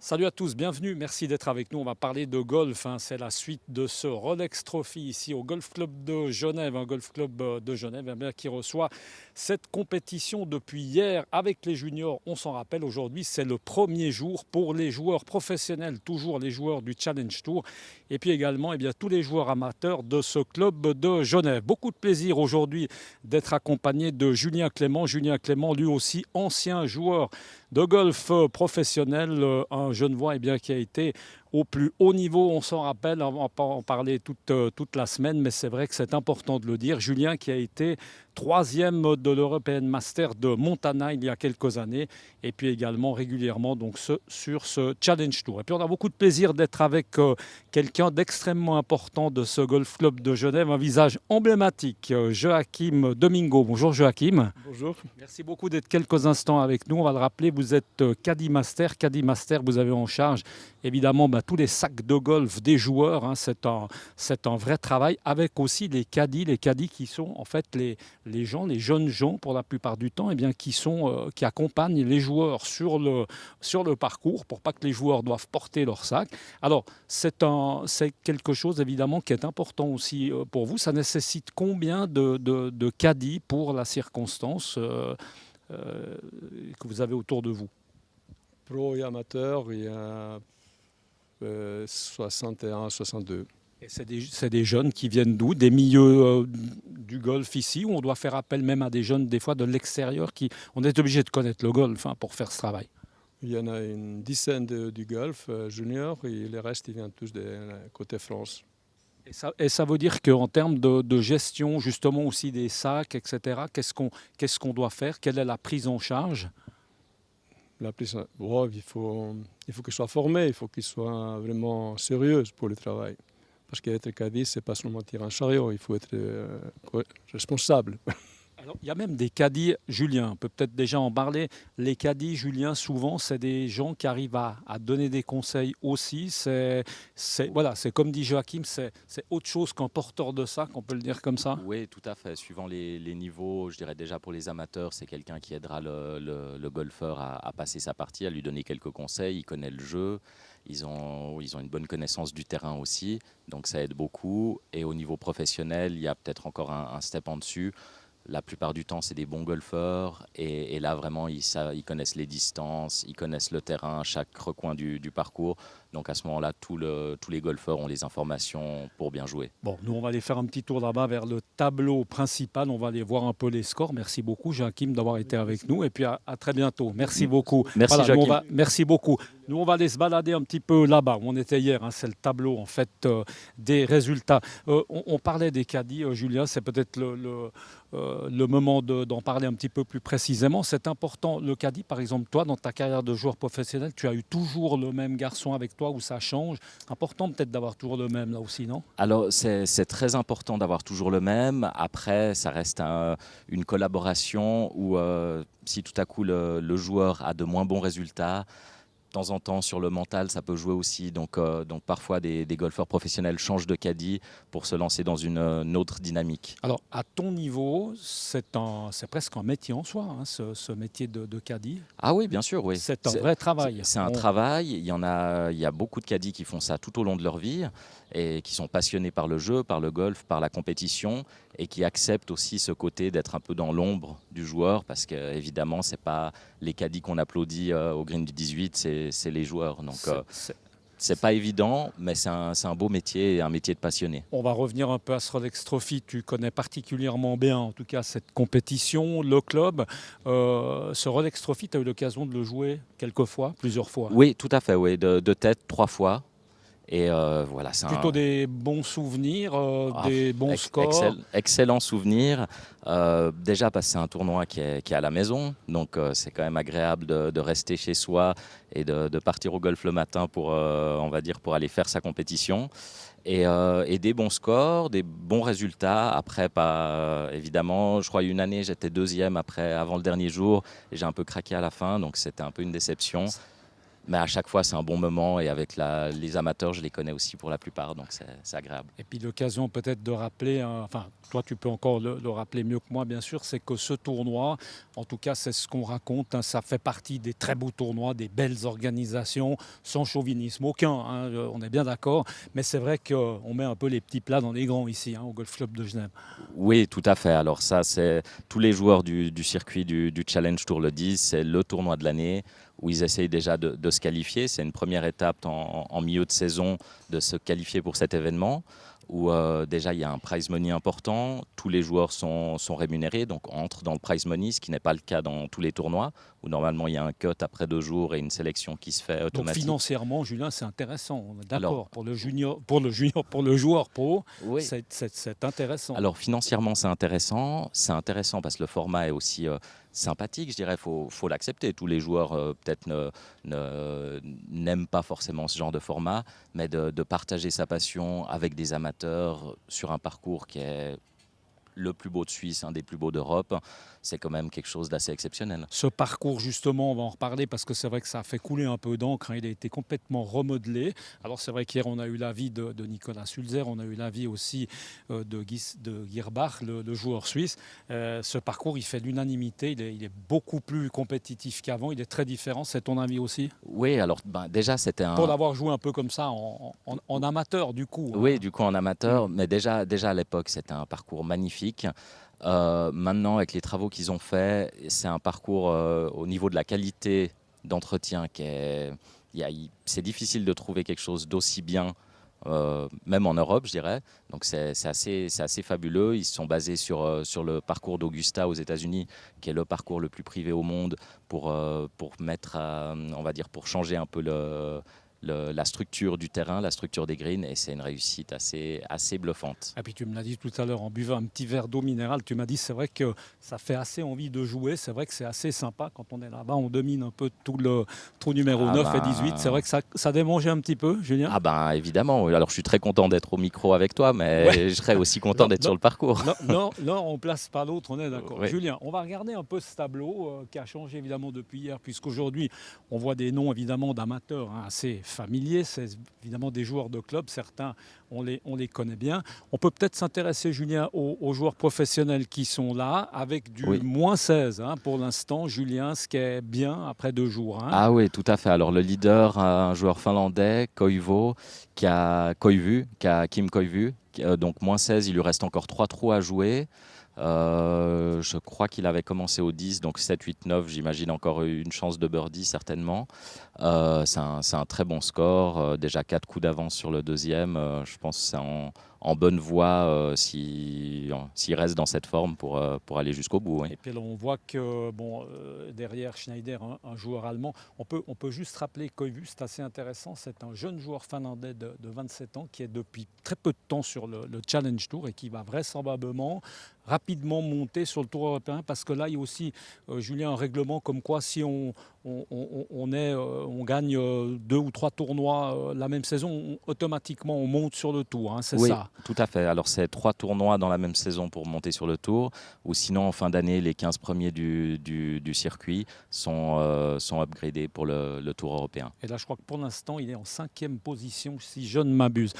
Salut à tous, bienvenue, merci d'être avec nous. On va parler de golf, hein. C'est la suite de ce Rolex Trophy ici au Golf Club de Genève, un golf club de Genève qui reçoit cette compétition depuis hier avec les juniors. On s'en rappelle, aujourd'hui c'est le premier jour pour les joueurs professionnels, toujours les joueurs du Challenge Tour et puis également tous les joueurs amateurs de ce club de Genève. Beaucoup de plaisir aujourd'hui d'être accompagné de Julien Clément. Julien Clément, lui aussi ancien joueur de golf professionnel, un Genevois qui a été au plus haut niveau, on s'en rappelle, on va pas en parler toute la semaine, mais c'est vrai que c'est important de le dire. Julien qui a été troisième de l'European Master de Montana il y a quelques années, et puis également régulièrement sur ce Challenge Tour. Et puis on a beaucoup de plaisir d'être avec quelqu'un d'extrêmement important de ce Golf Club de Genève, un visage emblématique, Joachim Domingo. Bonjour Joachim. Bonjour. Merci beaucoup d'être quelques instants avec nous. On va le rappeler, vous êtes Caddy Master. Caddy Master, vous avez en charge évidemment tous les sacs de golf des joueurs. Hein. C'est un vrai travail avec aussi les caddies qui sont en fait les jeunes gens pour la plupart du temps, qui accompagnent les joueurs sur le parcours pour pas que les joueurs doivent porter leur sac. Alors, c'est quelque chose évidemment qui est important aussi pour vous. Ça nécessite combien de caddies pour la circonstance que vous avez autour de vous? Pro et amateur, il y a 61, 62. Et c'est des jeunes qui viennent d'où? Des milieux du golf ici, où on doit faire appel même à des jeunes, des fois de l'extérieur, on est obligé de connaître le golf pour faire ce travail. Il y en a une dizaine du golf junior et les restes ils viennent tous de côté France. Et ça veut dire qu'en termes de gestion, justement aussi des sacs, etc., qu'est-ce qu'on doit faire? Quelle est la prise en charge? Il faut qu'ils soient formés, il faut qu'ils soient vraiment sérieux pour le travail. Parce qu'être caddie, c'est pas seulement tirer un chariot, il faut être responsable. Alors, il y a même des caddies, Julien, on peut peut-être déjà en parler. Les caddies, Julien, souvent, c'est des gens qui arrivent à donner des conseils aussi. Voilà, c'est comme dit Joachim, c'est autre chose qu'un porteur de sac, on peut le dire comme ça. Oui, tout à fait. Suivant les niveaux, je dirais déjà pour les amateurs, c'est quelqu'un qui aidera le golfeur à passer sa partie, à lui donner quelques conseils. Il connaît le jeu, ils ont une bonne connaissance du terrain aussi, donc ça aide beaucoup. Et au niveau professionnel, il y a peut-être encore un step en dessus. La plupart du temps, c'est des bons golfeurs et là, vraiment, ils connaissent les distances, ils connaissent le terrain, chaque recoin du parcours. Donc à ce moment-là, tous les golfeurs ont les informations pour bien jouer. Bon, nous, on va aller faire un petit tour là-bas vers le tableau principal. On va aller voir un peu les scores. Merci beaucoup, Joachim, d'avoir été avec nous. Et puis à très bientôt. Merci beaucoup. Merci, voilà, Joachim. merci beaucoup. Nous, on va aller se balader un petit peu là-bas où on était hier. Hein. C'est le tableau, en fait, des résultats. On parlait des caddies, Julien. C'est peut-être le moment d'en parler un petit peu plus précisément. C'est important. Le caddie, par exemple, toi, dans ta carrière de joueur professionnel, tu as eu toujours le même garçon avec toi ou ça change? Important peut-être d'avoir toujours le même là aussi, non? Alors, c'est très important d'avoir toujours le même. Après, ça reste une collaboration où si tout à coup le joueur a de moins bons résultats, de temps en temps, sur le mental, ça peut jouer aussi. Donc parfois, des golfeurs professionnels changent de caddie pour se lancer dans une autre dynamique. Alors, à ton niveau, c'est presque un métier en soi, hein, ce métier de caddie. Ah oui, bien sûr, oui. C'est un vrai travail. C'est un travail. Il y a beaucoup de caddies qui font ça tout au long de leur vie et qui sont passionnés par le jeu, par le golf, par la compétition et qui acceptent aussi ce côté d'être un peu dans l'ombre du joueur parce qu'évidemment, ce n'est pas les caddies qu'on applaudit au green du 18, c'est les joueurs. Donc, c'est pas évident, mais c'est un beau métier et un métier de passionné. On va revenir un peu à ce Rolex Trophy. Tu connais particulièrement bien, en tout cas, cette compétition, le club. Ce Rolex Trophy, tu as eu l'occasion de le jouer quelques fois, plusieurs fois. Oui, tout à fait, oui. De tête, 3 fois. Et voilà, c'est plutôt des bons souvenirs, des bons scores. Excellent souvenir. Déjà parce que c'est un tournoi qui est à la maison, donc c'est quand même agréable de rester chez soi et de partir au golf le matin pour, on va dire, pour aller faire sa compétition. Et des bons scores, des bons résultats. Après, pas évidemment, je crois une année j'étais deuxième avant le dernier jour et j'ai un peu craqué à la fin, donc c'était un peu une déception. Mais à chaque fois, c'est un bon moment et avec les amateurs, je les connais aussi pour la plupart, donc c'est agréable. Et puis l'occasion peut-être de rappeler, enfin toi tu peux encore le rappeler mieux que moi bien sûr, c'est que ce tournoi, en tout cas c'est ce qu'on raconte, hein, ça fait partie des très beaux tournois, des belles organisations, sans chauvinisme aucun, hein, on est bien d'accord, mais c'est vrai qu'on met un peu les petits plats dans les grands ici, hein, au Golf Club de Genève. Oui, tout à fait. Alors ça, c'est tous les joueurs du circuit du Challenge Tour le disent, c'est le tournoi de l'année où ils essayent déjà de se qualifier. C'est une première étape en milieu de saison de se qualifier pour cet événement où déjà il y a un prize money important, tous les joueurs sont rémunérés, donc entrent dans le prize money, ce qui n'est pas le cas dans tous les tournois, où normalement il y a un cut après 2 jours et une sélection qui se fait Donc automatique. financièrement, Julien, c'est intéressant, on est d'accord, Alors, pour le joueur pro, oui. c'est intéressant. Alors financièrement c'est intéressant parce que le format est aussi sympathique, je dirais, faut l'accepter. Tous les joueurs peut-être n'aiment pas forcément ce genre de format, mais de partager sa passion avec des amateurs sur un parcours qui est le plus beau de Suisse, un des plus beaux d'Europe, c'est quand même quelque chose d'assez exceptionnel. Ce parcours, justement, on va en reparler parce que c'est vrai que ça a fait couler un peu d'encre, hein, il a été complètement remodelé. Alors c'est vrai qu'hier, on a eu l'avis de Nicolas Sulzer, on a eu l'avis aussi de Girbach, le joueur suisse. Ce parcours, il fait l'unanimité, il est beaucoup plus compétitif qu'avant, il est très différent. C'est ton avis aussi? Oui, alors déjà c'était Pour l'avoir joué un peu comme ça en amateur, du coup. Oui, Hein. du coup en amateur, mais déjà à l'époque c'était un parcours magnifique. Maintenant, avec les travaux qu'ils ont faits, c'est un parcours au niveau de la qualité d'entretien c'est difficile de trouver quelque chose d'aussi bien, même en Europe, je dirais. Donc c'est assez fabuleux. Ils se sont basés sur le parcours d'Augusta aux États-Unis, qui est le parcours le plus privé au monde, pour mettre, on va dire, pour changer un peu la structure du terrain, la structure des greens, et c'est une réussite assez bluffante. Et puis tu me l'as dit tout à l'heure en buvant un petit verre d'eau minérale, tu m'as dit c'est vrai que ça fait assez envie de jouer, c'est vrai que c'est assez sympa quand on est là-bas, on domine un peu tout le trou numéro 9 et 18, c'est vrai que ça démangeait un petit peu, Julien. Ah ben évidemment, alors je suis très content d'être au micro avec toi, mais ouais. Je serais aussi content d'être sur le parcours. Non, on ne place pas l'autre, on est d'accord. Ouais. Julien, on va regarder un peu ce tableau qui a changé évidemment depuis hier, puisqu'aujourd'hui on voit des noms évidemment d'amateurs assez familiers, c'est évidemment des joueurs de club, certains on les connaît bien. On peut peut-être s'intéresser, Julien, aux joueurs professionnels qui sont là, avec du moins 16 pour l'instant, Julien, ce qui est bien après 2 jours. Ah oui, tout à fait. Alors le leader, un joueur finlandais, Koivu, qui a Kim Koivu, donc moins 16, il lui reste encore 3 trous à jouer. Je crois qu'il avait commencé au 10, donc 7, 8, 9, j'imagine encore une chance de birdie certainement. C'est un très bon score, déjà 4 coups d'avance sur le deuxième, je pense que c'est en bonne voie s'il reste dans cette forme pour aller jusqu'au bout. Oui. Et puis là, on voit que derrière Schneider, un joueur allemand, on peut juste rappeler Koivu, c'est assez intéressant, c'est un jeune joueur finlandais de 27 ans qui est depuis très peu de temps sur le Challenge Tour et qui va vraisemblablement rapidement monter sur le Tour européen parce que là, il y a aussi, Julien, un règlement comme quoi si on gagne 2 ou 3 tournois la même saison, automatiquement on monte sur le Tour, c'est ça? Oui, tout à fait. Alors c'est 3 tournois dans la même saison pour monter sur le Tour, ou sinon en fin d'année, les 15 premiers du circuit sont upgradés pour le Tour européen. Et là, je crois que pour l'instant, il est en 5e position, si je ne m'abuse.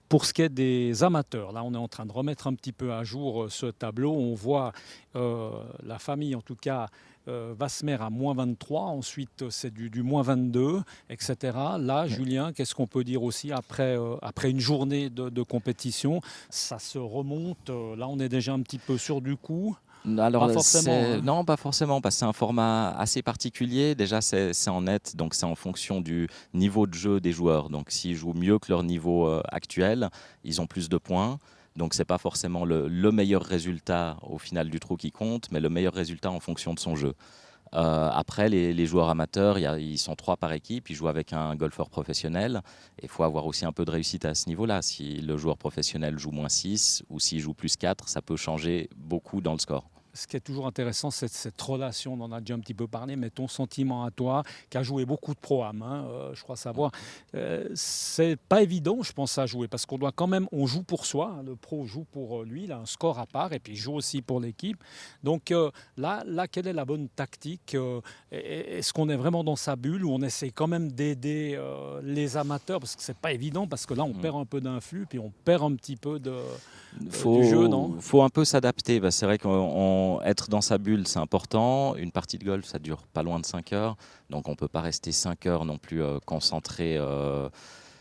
Pour ce qui est des amateurs, là on est en train de remettre un petit peu à jour ce tableau. On voit la famille en tout cas Vasmer à moins 23, ensuite c'est du moins 22, etc. Là, Julien, qu'est-ce qu'on peut dire aussi après une journée de compétition? Ça se remonte, là on est déjà un petit peu sûr du coup. Alors, pas forcément. Non, pas forcément, parce que c'est un format assez particulier. Déjà, c'est en net, donc c'est en fonction du niveau de jeu des joueurs. Donc, s'ils jouent mieux que leur niveau actuel, ils ont plus de points. Donc, ce n'est pas forcément le meilleur résultat au final du trou qui compte, mais le meilleur résultat en fonction de son jeu. Après, les joueurs amateurs, ils sont 3 par équipe, ils jouent avec un golfeur professionnel. Il faut avoir aussi un peu de réussite à ce niveau-là. Si le joueur professionnel joue moins 6 ou s'il joue plus 4, ça peut changer beaucoup dans le score. Ce qui est toujours intéressant, c'est cette relation, on en a déjà un petit peu parlé, mais ton sentiment à toi, qui a joué beaucoup de pro-am, je crois savoir, c'est pas évident, je pense, à jouer, parce qu'on doit quand même, on joue pour soi, le pro joue pour lui, il a un score à part, et puis il joue aussi pour l'équipe. Donc là, quelle est la bonne tactique? Est-ce qu'on est vraiment dans sa bulle, ou on essaie quand même d'aider les amateurs, parce que c'est pas évident, parce que là, on perd un peu d'influx, puis on perd un petit peu du jeu, non? Faut un peu s'adapter. Bah, c'est vrai qu'être dans sa bulle, c'est important. Une partie de golf, ça dure pas loin de 5 heures. Donc on ne peut pas rester 5 heures non plus concentré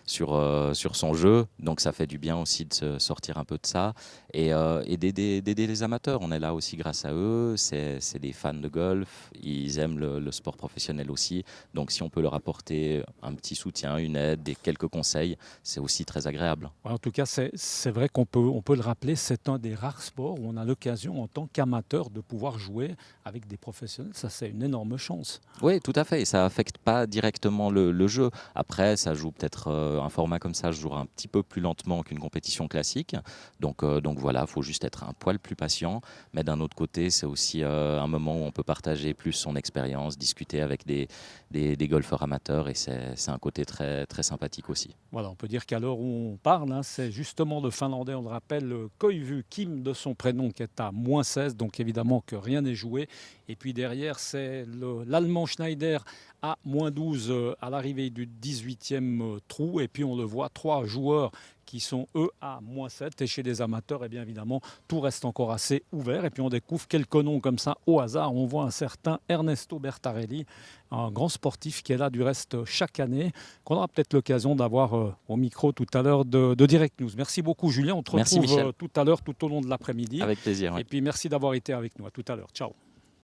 sur son jeu. Donc ça fait du bien aussi de se sortir un peu de ça et d'aider les amateurs. On est là aussi grâce à eux. C'est des fans de golf. Ils aiment le sport professionnel aussi. Donc si on peut leur apporter un petit soutien, une aide, quelques conseils, c'est aussi très agréable. Ouais, en tout cas, c'est vrai qu'on peut le rappeler, c'est un des rares sports où on a l'occasion en tant qu'amateur de pouvoir jouer avec des professionnels. Ça, c'est une énorme chance. Oui, tout à fait. Et ça n'affecte pas directement le jeu. Après, ça joue peut-être un format comme ça jouera un petit peu plus lentement qu'une compétition classique. Donc voilà, il faut juste être un poil plus patient. Mais d'un autre côté, c'est aussi un moment où on peut partager plus son expérience, discuter avec des golfeurs amateurs. Et c'est un côté très, très sympathique aussi. Voilà, on peut dire qu'à l'heure où on parle, c'est justement le Finlandais, on le rappelle, Koivu Kim de son prénom, qui est à -16, donc évidemment que rien n'est joué. Et puis derrière, c'est l'Allemand Schneider à -12 à l'arrivée du 18e trou. Et puis on le voit, 3 joueurs qui sont eux à -7. Et chez les amateurs, et bien évidemment, tout reste encore assez ouvert. Et puis on découvre quelques noms comme ça au hasard. On voit un certain Ernesto Bertarelli, un grand sportif qui est là du reste chaque année, qu'on aura peut-être l'occasion d'avoir au micro tout à l'heure de Direct News. Merci beaucoup Julien, on te retrouve tout à l'heure tout au long de l'après-midi. Avec plaisir. Ouais. Et puis merci d'avoir été avec nous. À tout à l'heure. Ciao.